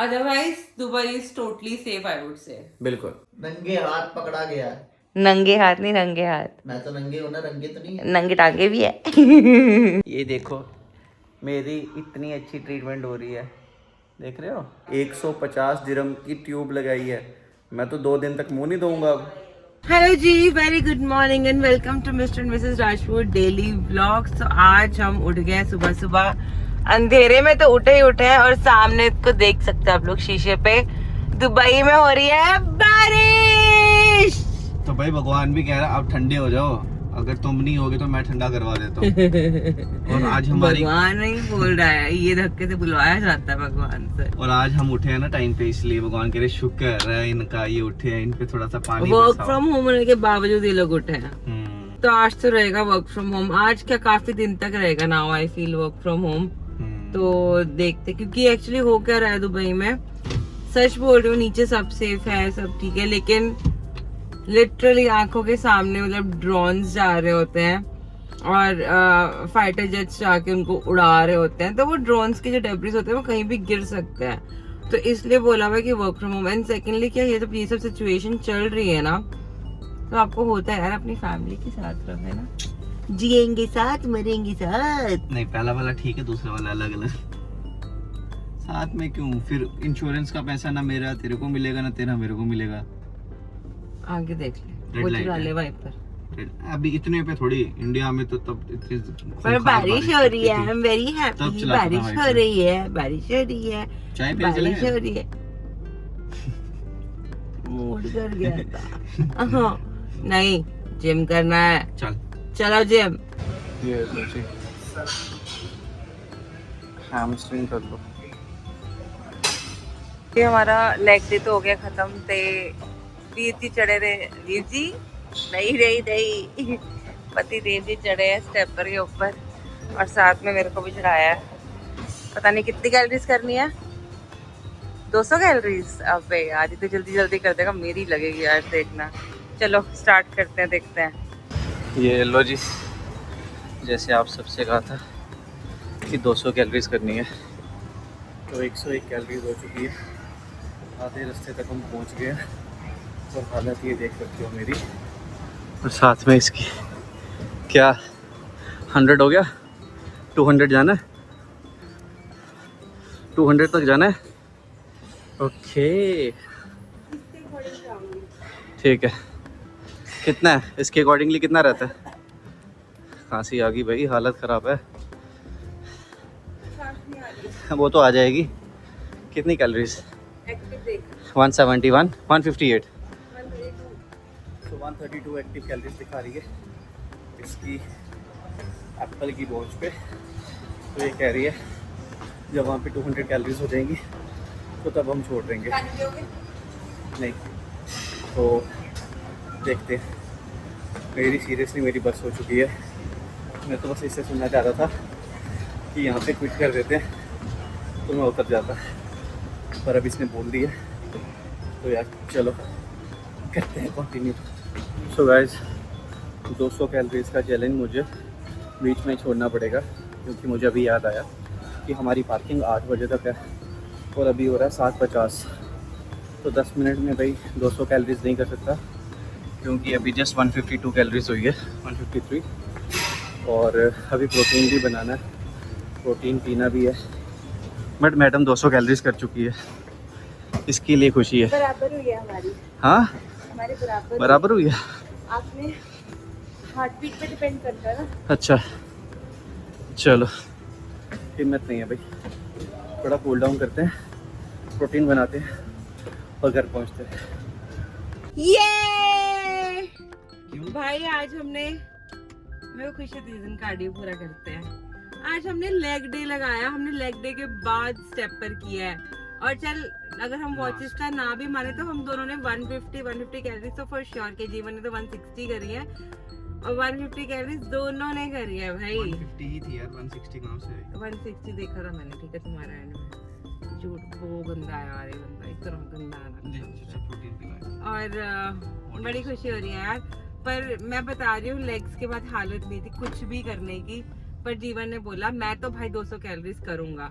Otherwise, Dubai is totally safe, I would say. बिल्कुल। नंगे हाथ पकड़ा गया है। नंगे हाथ नहीं, रंगे हाथ। मैं तो नंगे हूं ना, रंगे तो नहीं है। नंगे टांगे भी है। ये देखो मेरी इतनी अच्छी ट्रीटमेंट हो रही है, देख रहे हो? 150 दिरहम की ट्यूब लगाई है। मैं तो 2 दिन तक मुंह नहीं धोऊंगा अब। हेलो जी, very good morning and welcome to Mr and Mrs Rajput daily vlogs. तो आज हम उठ गए सुबह सुबह, अंधेरे में तो उठे ही उठे हैं और सामने को देख सकते हैं आप लोग शीशे पे, दुबई में हो रही है बारिश। तो भाई भगवान भी कह रहा है आप ठंडे हो जाओ, अगर तुम नहीं होगे तो मैं ठंडा करवा देता हूँ। और आज हमारी भगवान नहीं बोल रहा है, ये धक्के से बुलवाया जाता है भगवान से। और आज हम उठे हैं ना टाइम पे, इसलिए भगवान कह रहे शुक्र है इनका, ये उठे हैं, इन पे थोड़ा सा पानी वर्क बरसाओ। फ्रॉम होम होने के बावजूद ये लोग उठे हैं। तो आज तो रहेगा वर्क फ्रॉम होम, आज क्या काफी दिन तक रहेगा now I feel work from home. तो देखते, क्योंकि एक्चुअली हो क्या रहा है दुबई में, सच बोल रही हूँ, नीचे सब सेफ है, सब ठीक है, लेकिन लिटरली आंखों के सामने मतलब ड्रोन्स जा रहे होते हैं और फाइटर जेट्स जाके उनको उड़ा रहे होते हैं। तो वो ड्रोन्स के जो डेब्रिस होते हैं वो कहीं भी गिर सकते हैं, तो इसलिए बोला हुआ कि work from home. And secondly क्या, ये सब सिचुएशन चल रही है ना, तो आपको होता है यार अपनी फैमिली के साथ रहो, है ना, जिएंगे साथ मरेंगे साथ। नहीं, पहला वाला ठीक है, दूसरा वाला अलग अलग साथ में क्यों? फिर इंश्योरेंस का पैसा ना मेरा तेरे को मिलेगा ना तेरा मेरे को मिलेगा। आगे देख ले, Red वो light चला है। ले वाइपर। अभी इतने पे थोड़ी, इंडिया में तो तब इतनी पर बारिश हो रही है, आई एम वेरी तब हैप्पी, चलाता था बारिश भाई हो फिर। रही है, बारिश हो रही है, चाय पीने चले बारिश हो रही है। मूड कर गया था। हाँ, नहीं जिम करना है, चल। चलो जिम। ये सोची हैमस्ट्रिंग कर लो। ये हमारा लेग डे तो हो गया खत्म। ते वीर जी चढ़े रहे, वीर जी नहीं पति देव जी चढ़े हैं स्टेपर के ऊपर, और साथ में मेरे को भी चढ़ाया है। पता नहीं कितनी कैलोरीज करनी है, 200 कैलोरीज। अबे यार, तो जल्दी जल्दी कर देगा, मेरी लगेगी यार, देखना। चलो स्टार्ट करते हैं, देखते हैं। ये लो जी, जैसे आप सबसे कहा था कि 200 कैलोरीज करनी है, तो 101 कैलोरीज हो चुकी है। आधे रास्ते तक हम पहुंच गए हैं और हालत ये देख सकते हो मेरी। और साथ में इसकी क्या 100 हो गया, 200 जाना है, 200 तक जाना है। ओके ठीक है। कितना है इसके अकॉर्डिंगली, कितना रहता है? खांसी आ गई भाई, हालत ख़राब है। वो तो आ जाएगी। कितनी कैलोरीज? 171, 158, तो 132 एक्टिव कैलोरीज दिखा रही है इसकी एप्पल की वॉच पे। तो ये कह रही है जब वहाँ पे 200 कैलोरीज हो जाएंगी तो तब हम छोड़ देंगे। नहीं तो देखते हैं। मेरी सीरियसली मेरी बस हो चुकी है। मैं तो बस इससे सुनना चाहता था कि यहाँ पे क्विट कर देते हैं तो मैं उतर जाता, पर अब इसने बोल दिया तो यार चलो करते हैं कंटिन्यू। सो गाइस, 200 कैलोरीज का चैलेंज मुझे बीच में छोड़ना पड़ेगा, क्योंकि मुझे अभी याद आया कि हमारी पार्किंग 8 बजे तक है और अभी हो रहा है 7:50। तो 10 मिनट में भाई 200 कैलोरीज नहीं कर सकता, क्योंकि अभी जस्ट 152 कैलोरीज हुई है, 153। और अभी प्रोटीन भी बनाना है, प्रोटीन पीना भी है। बट मैडम 200 कैलोरीज कर चुकी है, इसके लिए खुशी है। बराबर हुई है हमारी, हाँ हमारे बराबर हुई है। आपने हार्ट बीट पे डिपेंड करता है ना। अच्छा चलो, हिम्मत नहीं है भाई, थोड़ा कूल डाउन करते हैं, प्रोटीन बनाते हैं और घर पहुंचते हैं। ये भाई आज हमने, मेरे को खुशी होती है जिस दिन कार्डियो पूरा करते हैं। आज हमने लेग डे लगाया, हमने लेग डे के बाद स्टेपर किया है। और चल, अगर हम वॉचेस का ना भी माने तो हम दोनों ने 150 कैलोरीज तो फॉर श्योर के, जीवन ने तो 160 करी है और 150 कैलोरीज दोनों ने करी है भाई। 150 ही थी यार, 160 कहाँ से? 160 देखा था मैंने, ठीक है तुम्हारा एंड में झूठ, वो गंदा है यार, ये बंदा एक तरह गंदा है। और बड़ी खुशी हो रही है यार, पर मैं बता रही हूँ लेग्स के बाद हालत नहीं थी कुछ भी करने की, पर जीवन ने बोला मैं तो भाई 200 कैलोरीज करूंगा,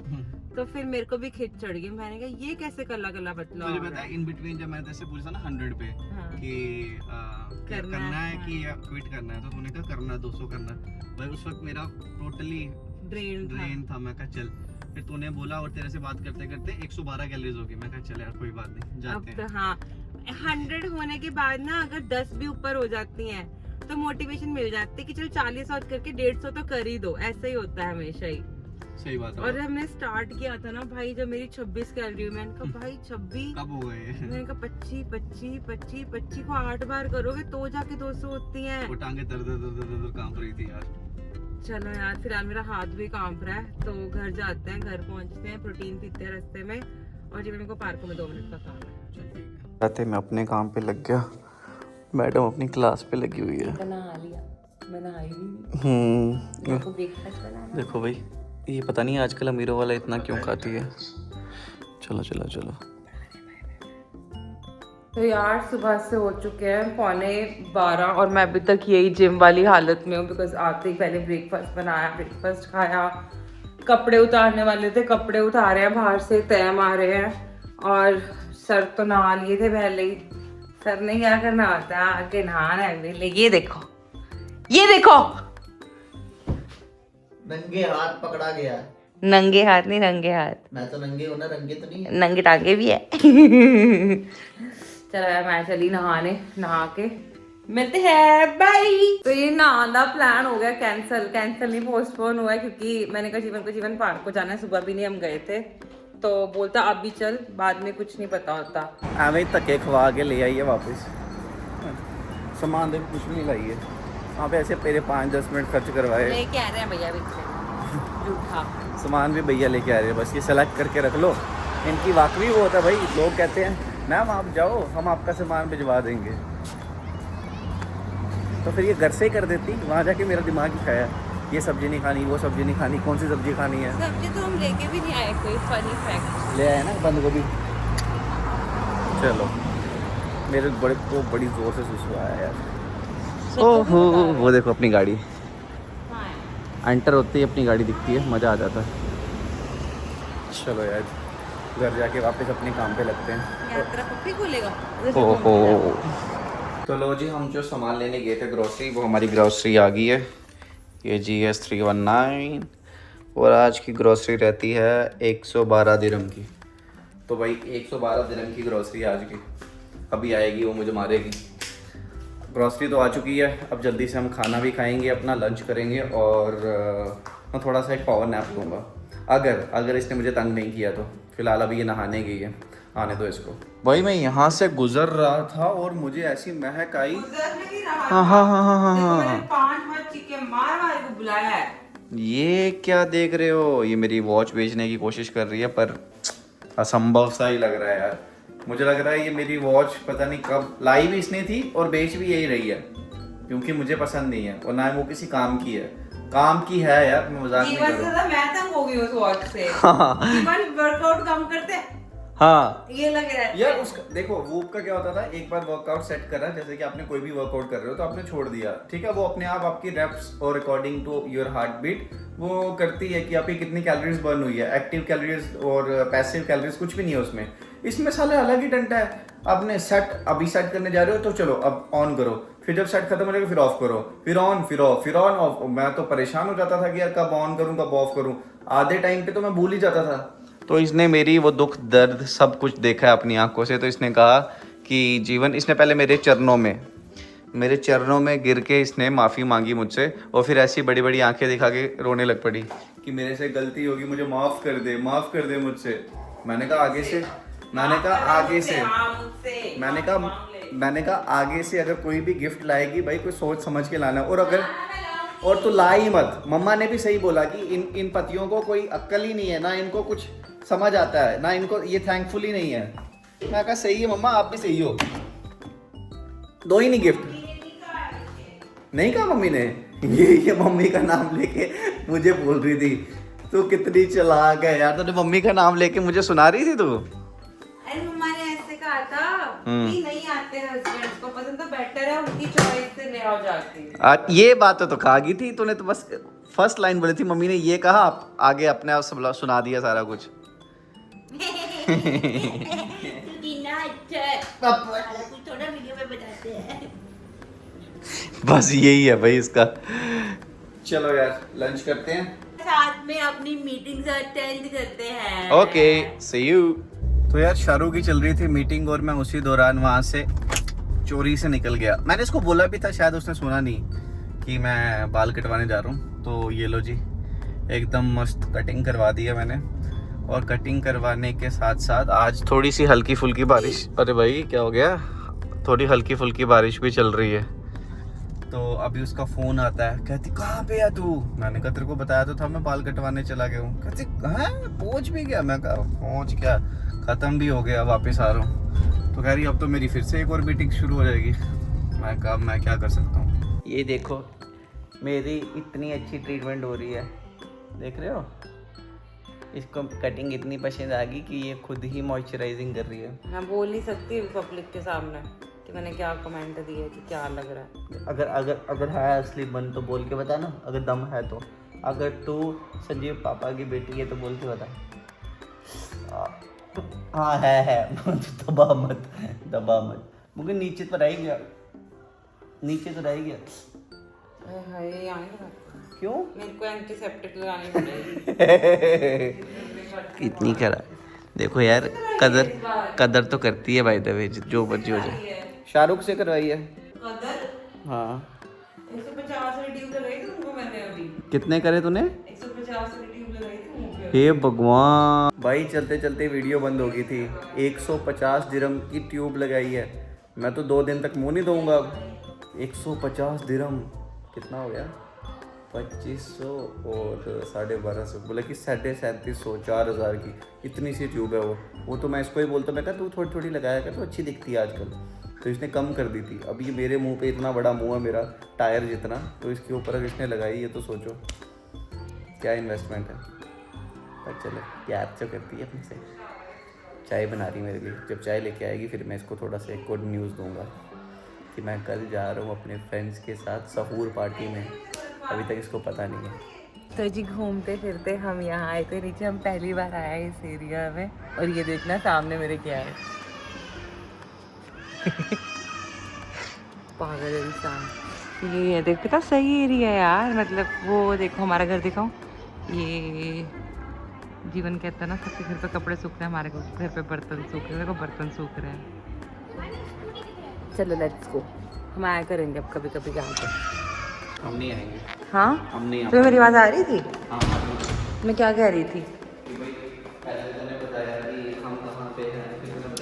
तो फिर मेरे को भी खिंच चढ़ गई, मैंने कहा ये कैसे कल्ला कल्ला पतला हो तुझे रहा पता है? है इन बिटवीन जब मैंने तेरे से पूछा ना 100 पे हाँ। कि करना है कि या क्विट करना है, तो तूने कहा करना है, 200 करना है। भाई उस वक्त मेरा टोटली ड्रेन था। मैं कहा चल, फिर तूने बोला और तेरे से बात करते करते 112 कैलोरीज हो गई। मैं कहा चल यार कोई बात नहीं, अब जाते तो हैं। हाँ 100 होने के बाद ना अगर 10 भी ऊपर हो जाती हैं तो मोटिवेशन मिल जाती है कि चल 40 और करके 150 तो कर ही दो, ऐसा ही होता है हमेशा ही। सही बात है। और हमने स्टार्ट किया था ना भाई जब मेरी 26 कैलोरी, मैंने कहा भाई 26 कब हो गए? मैंने कहा 25 को 8 बार करोगे तो जाके 200 होती हैं। वो टांगे दर्द दर्द दर्द दर्द कांप रही थी यार। चलो यार फिलहाल मेरा हाथ भी कांप रहा है, तो घर जाते हैं, घर पहुंचते हैं, प्रोटीन पीते हैं रास्ते में, और जीवन को पार्क में 2 मिनट का काम है। रात मैं अपने काम पे लग गया, मैडम अपनी क्लास पे लगी हुई है। नहा लिया, मैं नहाई भी नहीं। ब्रेकफास्ट बनाना। देखो भाई, ये पता नहीं आजकल अमीरों वाला इतना क्यों खाती है। चलो चलो चलो। तो यार सुबह से हो चुके हैं 11:15 और मैं अभी तक यही जिम वाली हालत में हूँ, बिकॉज आते ही पहले ब्रेकफास्ट बनाया, ब्रेकफास्ट खाया, कपड़े उतारने वाले थे, कपड़े उतारे हैं, बाहर से तय मारे हैं, और सर तो नहा लिए थे पहले ही। सर ने क्या करना होता है, आके नहाना है पहले। ये देखो, ये देखो, नंगे हाथ पकड़ा गया है। नंगे हाथ नहीं रंगे हाथ। मैं तो नंगे हूं ना, रंगे तो नहीं है। नंगे टांगे भी है। चलो यार मैं चली नहाने, नहा के मिलते हैं, बाय। तो ये नहाना प्लान हो गया कैंसिल नहीं, पोस्टपोन हुआ है, क्योंकि मैंने कहा जीवन पार्क को जाना है, सुबह भी नहीं हम गए थे, तो बोलता अब भी चल, बाद में कुछ नहीं पता होता। एवं ही धक्के खवा के ले आई है वापस। सामान देख कुछ नहीं लाई है वहाँ पे, ऐसे मेरे 5-10 मिनट खर्च करवाए। लेके आ रहे हैं भैया भी झूठा सामान भी भैया लेके आ रहे हैं, बस ये सेलेक्ट करके रख लो। इनकी वाकई वो होता है भाई, लोग कहते हैं मैम आप जाओ हम आपका सामान भिजवा देंगे, तो फिर ये घर से ही कर देती, वहाँ जाके मेरा दिमाग ही खाया, ये सब्जी नहीं खानी, वो सब्जी नहीं खानी, कौन सी सब्जी खानी है। सब्जी तो हम लेके भी नहीं आए, कोई फनी फैक्ट ले आए ना बंद गोभी। चलो मेरे बड़े को बड़ी जोर से सुसु आया यार। ओहो वो देखो अपनी गाड़ी, एंटर होते ही अपनी गाड़ी दिखती है, मज़ा आ जाता है। चलो यार घर जाके वापस अपने काम पे लगते हैं। यात्रा पप्पी खोलेगा। ओहो तो लो जी, हम जो सामान लेने गए थे ग्रोसरी, वो हमारी ग्रोसरी आ गई है, ये GS 319, और आज की ग्रोसरी रहती है 112 दिरहम की। तो भाई 112 दिरहम की ग्रोसरी आज की, अभी आएगी वो मुझे मारेगी। ग्रोसरी तो आ चुकी है, अब जल्दी से हम खाना भी खाएंगे, अपना लंच करेंगे, और मैं थोड़ा सा एक पावर नैप लूँगा, अगर इसने मुझे तंग नहीं किया तो। फिलहाल अभी ये नहाने गई है, आने दो इसको। भाई मैं यहाँ से गुजर रहा था और मुझे ऐसी महक आई। हाँ हाँ हाँ हाँ हाँ 5 बार चिके मार को बुलाया है। ये क्या देख रहे हो, ये मेरी वॉच बेचने की कोशिश कर रही है, पर असंभव सा ही लग रहा है यार। मुझे लग रहा है ये मेरी वॉच पता नहीं कब लाई भी इसने थी और बेच भी यही रही है, क्योंकि मुझे पसंद नहीं है, और ना वो किसी काम की है। काम की है यार, मैं मजाक नहीं कर रहा हूँ। मैं तंग हो गई उस वॉच से। वर्कआउट कम करते, हाँ ये लग रहा है यार उसका देखो, वूप का क्या होता था, एक बार वर्कआउट सेट करा, जैसे कि आपने कोई भी वर्कआउट कर रहे हो तो आपने छोड़ दिया, ठीक है, वो अपने आप आपकी रेप्स और according to your heart beat वो करती है कि आपकी कितनी कैलोरीज बर्न हुई है, एक्टिव कैलोरीज और पैसिव कैलोरीज कुछ भी नहीं है उसमें। इसमें साले अलग ही डंडा है, आपने सेट अभी सेट करने जा रहे हो तो चलो अब ऑन करो, फिर जब सेट खत्म हो जाएगा फिर ऑफ करो, फिर ऑन फिर ऑफ फिर ऑन ऑफ। मैं तो परेशान हो जाता था कि यार कब ऑन करूं कब ऑफ करूं, आधे टाइम पे तो मैं भूल ही जाता था। तो इसने मेरी वो दुख दर्द सब कुछ देखा है अपनी आंखों से, तो इसने कहा कि जीवन, इसने पहले मेरे चरणों में गिर के इसने माफ़ी मांगी मुझसे, और फिर ऐसी बड़ी बड़ी आंखें दिखा के रोने लग पड़ी कि मेरे से गलती होगी, मुझे माफ़ कर दे मुझसे। मैंने कहा आगे से मैंने कहा आगे से अगर कोई भी गिफ्ट लाएगी भाई कोई सोच समझ के लाना, और तो ला ही मत। मम्मा ने भी सही बोला कि इन पतियों को कोई अक्ल ही नहीं है, ना इनको कुछ समझ आता है, ना इनको ये थैंकफुल ही नहीं है। मैं कहा सही है मम्मा, आप भी सही हो, दो ही नहीं गिफ्ट। नहीं कहा मम्मी ने, ये मम्मी का नाम लेके मुझे बोल रही थी, तू कितनी चालाक है यार, तूने मम्मी का नाम लेके मुझे सुना रही थी तू। अरे मम्मा ने ऐसे कहा था कि नहीं आते हस्बैंड्स को पसंद, तो बेटर है उनकी चॉइस से ले आओ जाके। ये बात तो कहा थी तूने, तो बस फर्स्ट लाइन बोली थी, मम्मी ने ये कहा, आप आगे अपने आप सब सुना दिया सारा कुछ। बस यही है भाई इसका। चलो यार लंच करते हैं, साथ में अपनी मीटिंग्स अटेंड करते हैं। Okay see you. तो यार शाहरुख की चल रही थी मीटिंग और मैं उसी दौरान वहाँ से चोरी से निकल गया। मैंने इसको बोला भी था, शायद उसने सुना नहीं कि मैं बाल कटवाने जा रहा हूँ। तो ये लो जी, एकदम मस्त कटिंग करवा दी है मैंने। और कटिंग करवाने के साथ साथ आज थोड़ी सी हल्की फुल्की बारिश, अरे भाई क्या हो गया, थोड़ी हल्की फुल्की बारिश भी चल रही है। तो अभी उसका फ़ोन आता है, कहती कहाँ पे है तू? मैंने कहा तेरे को बताया तो था मैं बाल कटवाने चला गया हूँ। कहती हाँ पहुँच भी गया? मैं कहा पहुँच क्या, ख़त्म भी हो गया, वापस आ रहा हूँ। तो कह रही अब तो मेरी फिर से एक और मीटिंग शुरू हो जाएगी। मैं कहा मैं क्या कर सकता हूँ। ये देखो मेरी इतनी अच्छी ट्रीटमेंट हो रही है, देख रहे हो? इसको कटिंग इतनी पसंद आ गई कि ये खुद ही मॉइस्चराइजिंग कर रही है। मैं बोल नहीं सकती पब्लिक के सामने कि मैंने क्या कमेंट दिया कि क्या लग रहा है। अगर अगर अगर है असली मन तो बोल के बता ना, अगर दम है तो। अगर तू संजीव पापा की बेटी है तो बोल के बता। हाँ है दबा मत। मुझे नीचे तो रह गया, हाय यहाँ लगा। क्यों? मेरे को एंटीसेप्टिक लगानी पड़ेगी। इतनी करा, देखो यार कदर तो करती है भाई दवे, जो बच्ची हो जाए। शाहरुख से करवाई है कदर हाँ। 150 रिड्यूस लगाई थी उनको मैंने अभी। कितने करे तूने? 150 रिड्यूस लगाई थी मुंह पे। हे भगवान, भाई चलते चलते वीडियो बंद हो गई थी। 150 दिरहम की ट्यूब लगाई है। मैं तो 2 दिन तक मुंह नहीं दूंगा अब। 150 दिरहम कितना हो गया? 2500 और 1250, बोला कि 3750, 4000 की इतनी सी ट्यूब है वो तो मैं इसको ही बोलता, मैं कहा तू थोड़ी थोड़ी लगाया कर, तो अच्छी दिखती है आजकल। तो इसने कम कर दी थी। अब ये मेरे मुंह पे इतना बड़ा मुंह है मेरा, टायर जितना, तो इसके ऊपर अगर इसने लगाई है तो सोचो क्या इन्वेस्टमेंट है। पर चलो प्यार तो करती है अपने से। चाय बना रही मेरे लिए, जब चाय लेके आएगी फिर मैं इसको थोड़ा सा एक गुड न्यूज़ दूंगा कि मैं कल जा रहा हूँ अपने फ्रेंड्स के साथ सहूर पार्टी में। अभी तक इसको पता नहीं है। तो जी घूमते फिरते हम यहाँ आए थे नीचे। हम पहली बार आए हैं इस एरिया में। और ये देखना सामने मेरे क्या है। पागल इंसान। ये देख कितना सही एरिया है यार। मतलब वो देखो हमारा घर दिखाऊं, ये जीवन कहता है ना सबके घर पे कपड़े सूख रहे हैं, हमारे घर पे बर्तन सूख रहे हैं। देखो बर्तन सूख रहे हैं। चलो लेट्स गो। हम आया करेंगे अब कभी कभी यहाँ पे। हम नहीं आएंगे। हाँ हम नहीं तुम्हें मेरी आवाज़ आ रही थी? हाँ मैं क्या कह रही थी?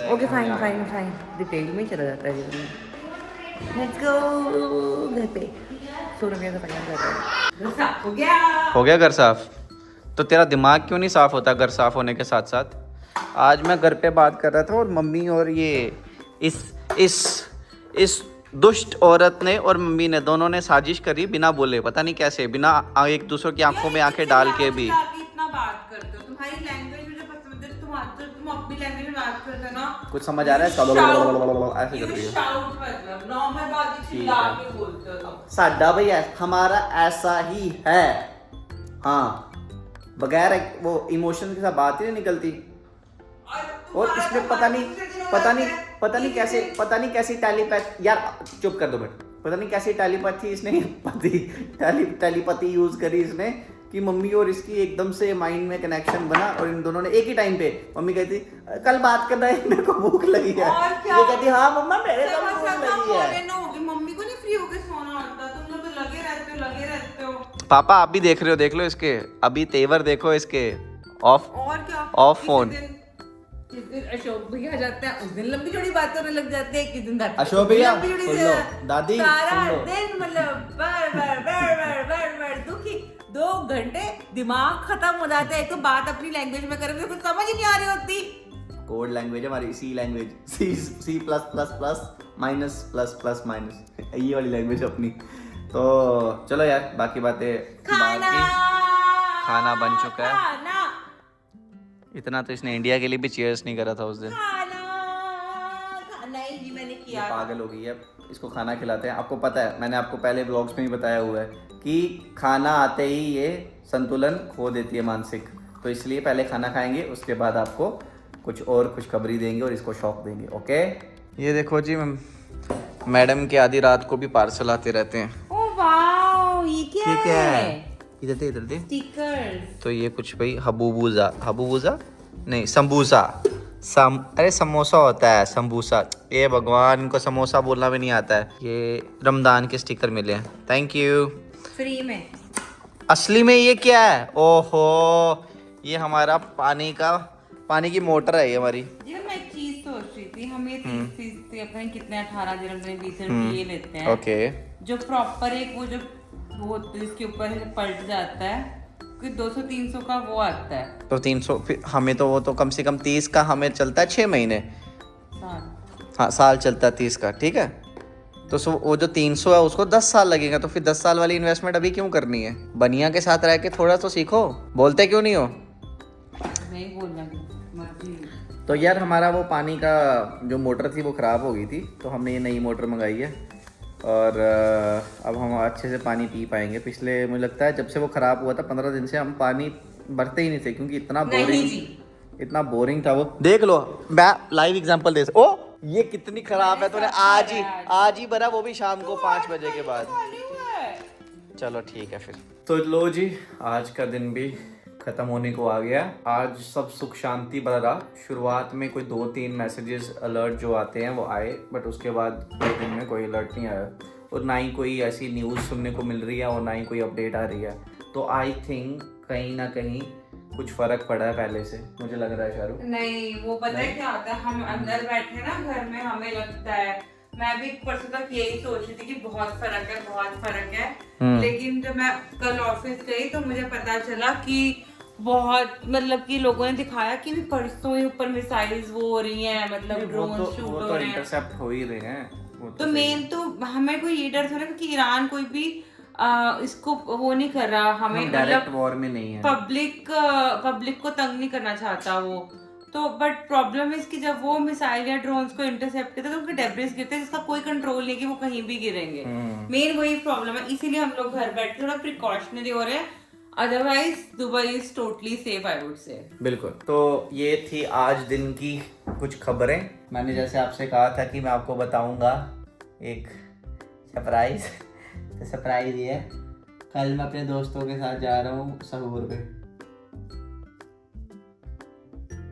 Okay fine fine fine, detail में ही चला जाता है जीवन में। लेट्स गो घर पे। सोनू कैसा तैयार कर रहा है? घर साफ हो गया। हो गया घर साफ? तो तेरा दिमाग क्यों नहीं साफ होता घर साफ होने के साथ साथ? आज मैं घर पे बात कर रहा था और मम्मी और ये इस दुष्ट औरत ने और मम्मी ने दोनों ने साजिश करी बिना बोले, पता नहीं कैसे, बिना एक दूसरे की आंखों में आंखें डाल के भी। इतना बात करते हो, तुम्हारी लैंग्वेज मुझे पसंद है। तुम अपनी लैंग्वेज में बात करते हो ना, कुछ समझ आ रहा है? ऐसे कर रही है। शाउट मतलब नॉर्मल बात चिल्ला के बोलते हो तुम। साडा भैया हमारा ऐसा ही है हाँ, बगैर वो इमोशन के साथ बात ही नहीं निकलती। और इसने पता नहीं कैसी टेलीपैथ, यार चुप कर दो बेटा, पता नहीं कैसी टेलीपैथी इसने टेलीपैथी यूज करी इसने कि मम्मी और इसकी एकदम से माइंड में कनेक्शन बना और इन दोनों ने एक ही टाइम पे, मम्मी कहती कल बात करना है मेरे को भूख लगी है, ये कहती हाँ मम्मा मेरे को भूख लगी है। मम्मी को नहीं फ्री होके सोना आता, तुम लोग तो लगे रहते हो। पापा आप भी देख रहे हो, देख लो इसके अभी तेवर देखो इसके। ऑफ और क्या, ऑफ फोन। जिस दिन अशोक भैया जाते हैं उस दिन लंबी चौड़ी बात करने लग जाते हैं। किस दिन अशोक भैया लंबी चौड़ी सुन से लो, दादी सारा सुन लो। दिन मतलब बर दुखी, 2 घंटे दिमाग खत्म हो जाता है। एक तो बात अपनी लैंग्वेज में करें तो कुछ समझ ही नहीं आ रही होती। कोड लैंग्वेज है हमारी, C language, C plus plus plus minus plus plus minus, ये वाली लैंग्वेज अपनी। तो चलो यार बाकी बातें खाना बन चुका है। खाना इतना तो इसने इंडिया के लिए भी चीयर्स नहीं करा था उस दिन। खाना ही जी मैंने किया। पागल हो गई है, इसको खाना खिलाते हैं। आपको पता है मैंने आपको पहले व्लॉग्स में ही बताया हुआ है कि खाना आते ही ये संतुलन खो देती है मानसिक, तो इसलिए पहले खाना खाएंगे उसके बाद आपको कुछ और खुशखबरी देंगे और इसको शौक देंगे। ओके, ये देखो जी, मैडम के आधी रात को भी पार्सल आते रहते हैं। ओ वाओ, ये क्या है? इधर दे स्टिकर। तो ये कुछ भाई हबूबूजा नहीं, समबूसा। अरे समोसा होता है, समबूसा। ये भगवान, इनको समोसा बोलना भी नहीं आता है। ये रमजान के स्टिकर मिले हैं, थैंक यू। फ्री में। असली में ये क्या है? ओहो, ये हमारा पानी की मोटर है ये हमारी। ये मैं एक चीज सोच रही थी, हम ये 30 से अपने कितने 18 दिरहम 20 दिरहम ये लेते हैं। ओके, जो प्रॉपर एक वो इसके ऊपर से पलट जाता है, कोई 200-300 का वो आता है। तो 300 फिर हमें तो वो तो कम से कम 30 का हमें चलता है 6 महीने। हाँ, साल चलता है 30 का, ठीक है। तो वो जो 300 है उसको 10 साल लगेगा, तो फिर 10 साल वाली इन्वेस्टमेंट अभी क्यों करनी है? बनिया के साथ रह के थोड़ा तो सीखो, बोलते क्यों नहीं हो? नहीं बोलना, मर्जी। तो यार हमारा वो पानी का जो मोटर थी वो ख़राब हो गई थी, तो हमने ये नई मोटर मंगाई है और अब हम अच्छे से पानी पी पाएंगे। पिछले मुझे लगता है जब से वो ख़राब हुआ था 15 दिन से हम पानी भरते ही नहीं थे, क्योंकि इतना बोरिंग था वो। देख लो, मैं लाइव एग्जांपल दे ओ ये कितनी खराब है, तूने आज ही भरा, वो भी शाम को 5 बजे के बाद। चलो ठीक है फिर। तो लो जी, आज का दिन भी खत्म होने को आ गया। आज सब सुख शांति भरा रहा। शुरुआत में कोई 2-3 मैसेजेस अलर्ट जो आते हैं वो आए, बट उसके बाद 2 दिन में कोई अलर्ट नहीं आया और ना ही कोई ऐसी न्यूज़ सुनने को मिल रही है और ना ही कोई अपडेट आ रही है। तो आई थिंक कहीं ना कहीं कुछ फर्क पड़ा है पहले से, मुझे लग रहा है शाहरुख। नहीं, वो पता है क्या होता है, हम अंदर बैठे ना घर में, हमें लगता है, मैं भी परसों तक यही सोच रही थी कि बहुत फर्क है, लेकिन जब मैं कल ऑफिस गई तो मुझे पता चला कि बहुत, मतलब कि लोगों ने दिखाया कि भी परसों ही ऊपर मिसाइल्स वो हो रही हैं, मतलब ड्रोन शूट हो रहे हैं, इंटरसेप्ट हो ही रहे हैं। तो मेन तो हमें कोई ये डर था ना, क्योंकि ईरान कोई भी इसको वो नहीं कर रहा, हमें डायरेक्ट वॉर में नहीं है, पब्लिक को तंग नहीं करना चाहता वो। तो बट प्रॉब्लम है इसकी, जब वो मिसाइल या ड्रोन्स को इंटरसेप्ट करते हैं तो उनके डेब्रिस गिरते हैं, जिसका कोई कंट्रोल नहीं कि वो कहीं भी गिरेंगे। मेन वही प्रॉब्लम है, इसीलिए हम लोग घर बैठे थोड़ा प्रिकॉशनरी हो रहे हैं, otherwise Dubai is totally safe, I would say. बिल्कुल। तो ये थी आज दिन की कुछ खबरें। मैंने जैसे आपसे कहा था कि मैं आपको बताऊंगा एक सरप्राइज। तो सरप्राइज ये है, कल मैं अपने दोस्तों के साथ जा रहा हूँ सहूर पे।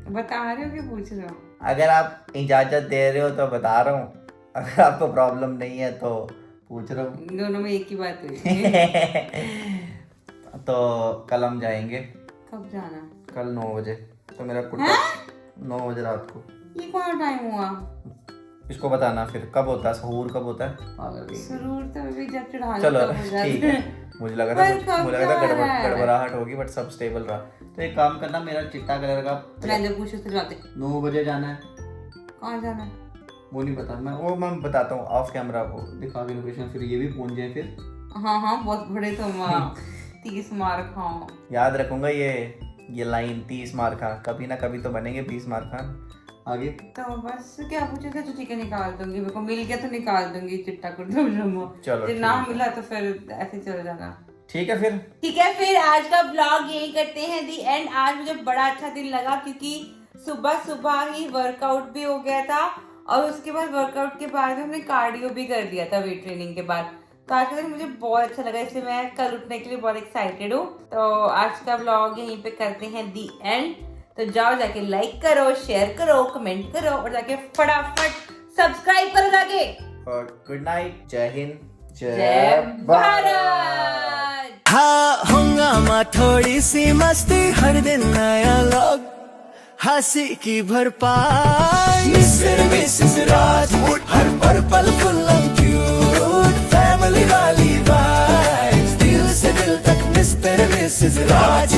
बता रहे हो कि पूछ रहे हो? अगर आप इजाजत दे रहे हो तो बता रहा हूँ, अगर आपको प्रॉब्लम नहीं है तो पूछ रहा हूँ। दोनों में एक ही बात है। तो कल हम जाएंगे। कब जाना? कल 9 बजे। तो मेरा कुत्ता 9 बजे रात को। ये कौन टाइम हुआ? इसको बताना फिर कब होता है सहूर, कब होता है? जरूर, तो अभी जब चढ़ाने चलो तब हो ठीक जाता है। मुझे लगा था गड़बड़ाहट होगी, बट सब स्टेबल रहा। तो एक काम करना, मेरा चिट्टा कलर का मैंने पूछा तो जाते 9 बजे जाना है। कहाँ जाना है वो नहीं पता, मैं बताता हूँ ऑफ कैमरा, को दिखा के लोकेशन, फिर ये भी पहुंच जाए फिर। हाँ बहुत बड़े तुम 30 मार खाओ। याद रखूंगा ये लाइन, 30 मार खा, कभी ना कभी तो बनेंगे 20 मार खान। आगे तो बस क्या पूछे थे, तो ठीक है निकाल दूंगी, मेरे को मिल गया तो निकाल दूंगी चिट्टा कर दूंगा। चलो ना मिला तो फिर ऐसे चल जाना। ठीक है फिर आज का ब्लॉग यही करते हैं दी एंड। आज मुझे बड़ा अच्छा दिन लगा, क्योंकि सुबह ही वर्कआउट भी हो गया था और उसके बाद वर्कआउट के बाद हमने कार्डियो भी कर दिया था वेट ट्रेनिंग के बाद। तो आज का दिन मुझे बहुत अच्छा लगा, इसलिए मैं कल उठने के लिए बहुत एक्साइटेड हूँ। तो आज का ब्लॉग यहीं पे करते हैं दी एंड। तो जाओ जाके लाइक करो, शेयर करो, कमेंट करो और जाके फटाफट सब्सक्राइब करो जाके। और गुड नाइट, जय हिंद, जय भारत। हाँ हंगामा, थोड़ी सी मस्ती, हर दिन नया लोग, हंसी की भरपाई, मिस्टर मिसेस राजपूत, हर पल फुल ऑफ क्यूट, फैमिली वाली वाइब्स, दिल से दिल तक मिस्टर मिसेस राज।